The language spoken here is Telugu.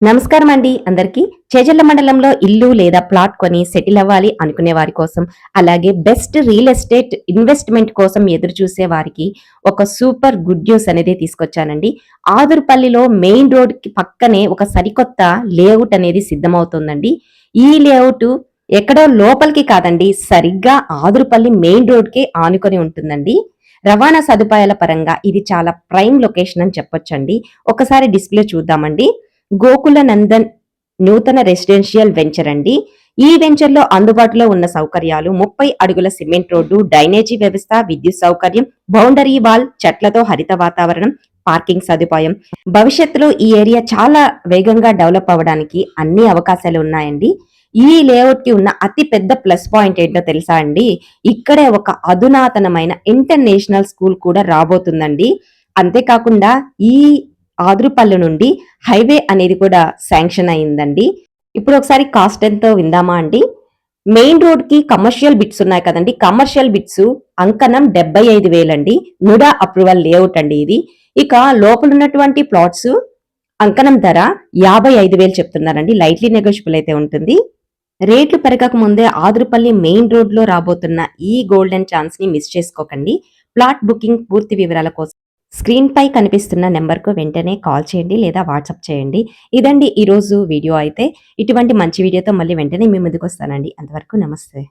నమస్కారం అండి అందరికి. చేజర్ల మండలంలో ఇల్లు లేదా ప్లాట్ కొని సెటిల్ అవ్వాలి అనుకునే వారి కోసం, అలాగే బెస్ట్ రియల్ ఎస్టేట్ ఇన్వెస్ట్మెంట్ కోసం ఎదురు చూసే వారికి ఒక సూపర్ గుడ్ న్యూస్ అనేది తీసుకొచ్చానండి. ఆదురుపల్లిలో మెయిన్ రోడ్ కి పక్కనే ఒక సరికొత్త లేఅవుట్ అనేది సిద్ధమవుతుందండి. ఈ లేఅవుట్ ఎక్కడో లోపలికి కాదండి, సరిగ్గా ఆదురుపల్లి మెయిన్ రోడ్ కి ఆనుకొని ఉంటుందండి. రవాణా సదుపాయాల పరంగా ఇది చాలా ప్రైమ్ లొకేషన్ అని చెప్పొచ్చండి. ఒకసారి డిస్ప్లే చూద్దామండి. గోకుల నందన్ నూతన రెసిడెన్షియల్ వెంచర్ అండి. ఈ వెంచర్ లో అందుబాటులో ఉన్న సౌకర్యాలు 30 అడుగుల సిమెంట్ రోడ్డు, డ్రైనేజీ వ్యవస్థ, విద్యుత్ సౌకర్యం, బౌండరీ వాల్, చెట్లతో హరిత వాతావరణం, పార్కింగ్ సదుపాయం. భవిష్యత్తులో ఈ ఏరియా చాలా వేగంగా డెవలప్ అవ్వడానికి అన్ని అవకాశాలు ఉన్నాయండి. ఈ లేఅవుట్ కి ఉన్న అతి పెద్ద ప్లస్ పాయింట్ ఏంటో తెలుసా అండి? ఇక్కడే ఒక అధునాతనమైన ఇంటర్నేషనల్ స్కూల్ కూడా రాబోతుందండి. అంతేకాకుండా ఈ ఆదురుపల్లి నుండి హైవే అనేది కూడా శాంక్షన్ అయిందండి. ఇప్పుడు ఒకసారి కాస్ట్ ఎంతో విందామా అండి? మెయిన్ రోడ్ కి కమర్షియల్ బిట్స్ ఉన్నాయి కదండి. కమర్షియల్ బిట్స్ అంకణం 75,000 అండి. నుడా అప్రూవల్ లేఅవుట్ అండి ఇది. ఇక లోపల ఉన్నటువంటి ప్లాట్స్ అంకణం ధర 55,000 చెప్తున్నారండి. లైట్లీ నెగోషియబుల్ అయితే ఉంటుంది. రేట్లు పెరగక ముందే ఆదురుపల్లి మెయిన్ రోడ్ లో రాబోతున్న ఈ గోల్డెన్ ఛాన్స్ ని మిస్ చేసుకోకండి. ప్లాట్ బుకింగ్ పూర్తి వివరాల కోసం స్క్రీన్ పై కనిపిస్తున్న నెంబర్కు వెంటనే కాల్ చేయండి లేదా వాట్సాప్ చేయండి. ఇదండి ఈరోజు వీడియో అయితే. ఇటువంటి మంచి వీడియోతో మళ్ళీ వెంటనే మీ ముందుకు వస్తానండి. అంతవరకు నమస్తే.